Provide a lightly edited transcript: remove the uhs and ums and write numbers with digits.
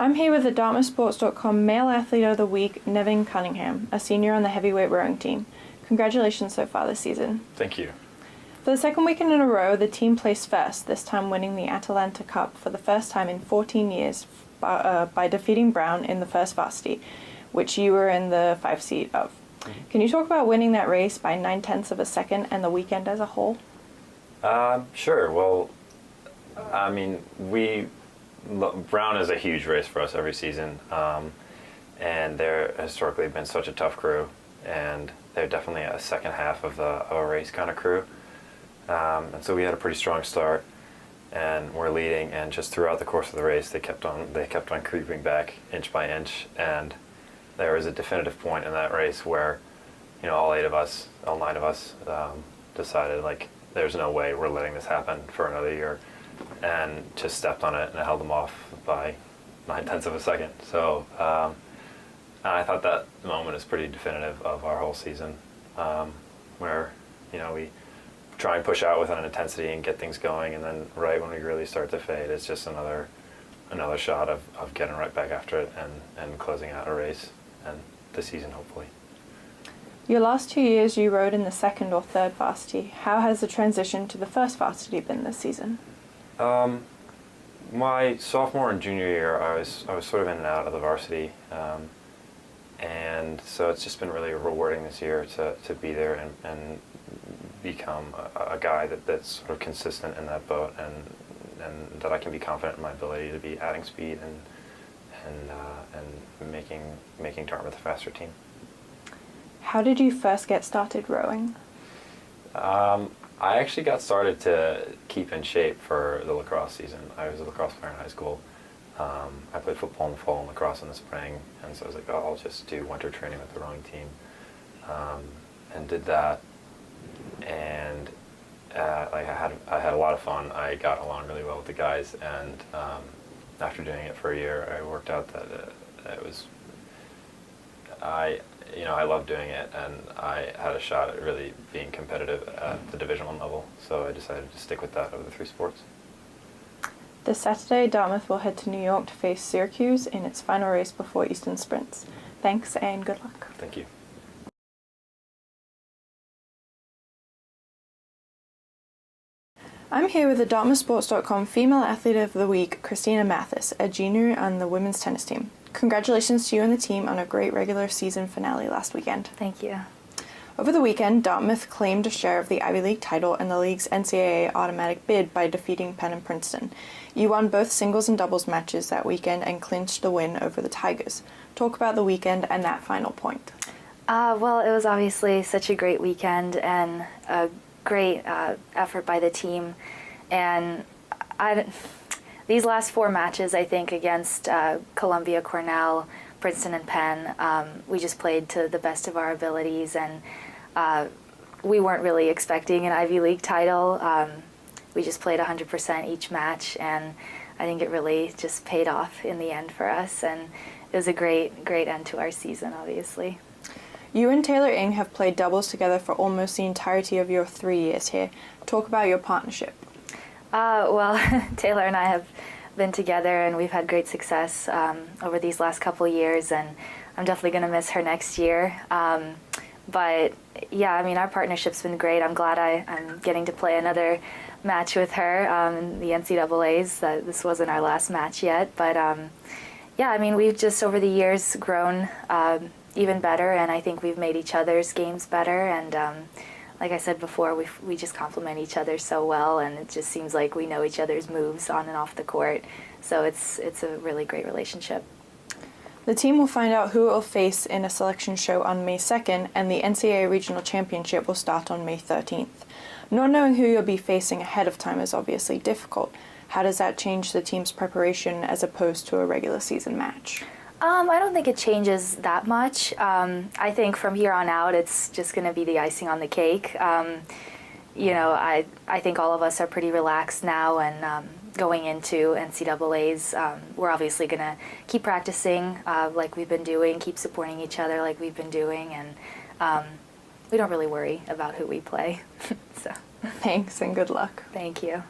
I'm here with the DartmouthSports.com Male Athlete of the Week, Nevin Cunningham, a senior on the heavyweight rowing team. Congratulations so far this season. Thank you. For the second weekend in a row, the team placed first, this time winning the Atalanta Cup for the first time in 14 years by defeating Brown in the first varsity, which you were in the 5 seat of. Can you talk about winning that race by 9/10 of a second and the weekend as a whole? Sure. Well, I mean, Brown is a huge race for us every season, and they're historically been such a tough crew, and they're definitely a second half of a race kind of crew. And so we had a pretty strong start, and we're leading, and just throughout the course of the race, they kept on creeping back inch by inch, and there was a definitive point in that race where, all 9 of us, decided, like, there's no way we're letting this happen for another year, and just stepped on it and held them off by 9/10 of a second. So I thought that moment is pretty definitive of our whole season, where we try and push out with an intensity and get things going, and then right when we really start to fade, it's just another shot of getting right back after it and closing out a race and the season, hopefully. Your last 2 years you rowed in the second or third varsity. How has the transition to the first varsity been this season? My sophomore and junior year, I was sort of in and out of the varsity, and so it's just been really rewarding this year to be there and become a guy that's sort of consistent in that boat, and that I can be confident in my ability to be adding speed and making Dartmouth a faster team. How did you first get started rowing? I actually got started to keep in shape for the lacrosse season. I was a lacrosse player in high school. I played football in the fall and lacrosse in the spring, and so I was like, I'll just do winter training with the rowing team, and did that. And I had a lot of fun. I got along really well with the guys, and after doing it for a year, I worked out that it was I loved doing it, and I had a shot at really being competitive at the Division I level, so I decided to stick with that over the 3 sports. This Saturday, Dartmouth will head to New York to face Syracuse in its final race before Eastern Sprints. Thanks and good luck. Thank you. I'm here with the DartmouthSports.com Female Athlete of the Week, Kristina Mathis, a junior on the women's tennis team. Congratulations to you and the team on a great regular season finale last weekend. Thank you. Over the weekend, Dartmouth claimed a share of the Ivy League title and the league's NCAA automatic bid by defeating Penn and Princeton. You won both singles and doubles matches that weekend and clinched the win over the Tigers. Talk about the weekend and that final point. Well, it was obviously such a great weekend and a great effort by the team. And these last 4 matches, I think, against Columbia, Cornell, Princeton, and Penn, we just played to the best of our abilities, and we weren't really expecting an Ivy League title. We just played 100% each match, and I think it really just paid off in the end for us, and it was a great end to our season, obviously. You and Taylor Ing have played doubles together for almost the entirety of your 3 years here. Talk about your partnership. Well, Taylor and I have been together, and we've had great success over these last couple of years, and I'm definitely going to miss her next year. But yeah, I mean, our partnership's been great. I'm glad I'm getting to play another match with her in the NCAAs. This wasn't our last match yet, but yeah, I mean, we've just over the years grown even better, and I think we've made each other's games better, and like I said before, we just complement each other so well, and it just seems like we know each other's moves on and off the court, so it's a really great relationship. The team will find out who it will face in a selection show on May 2nd, and the NCAA Regional Championship will start on May 13th. Not knowing who you'll be facing ahead of time is obviously difficult. How does that change the team's preparation as opposed to a regular season match? I don't think it changes that much. I think from here on out, it's just going to be the icing on the cake. I think all of us are pretty relaxed now, and going into NCAAs, we're obviously going to keep practicing like we've been doing, keep supporting each other like we've been doing, and we don't really worry about who we play. So. Thanks and good luck. Thank you.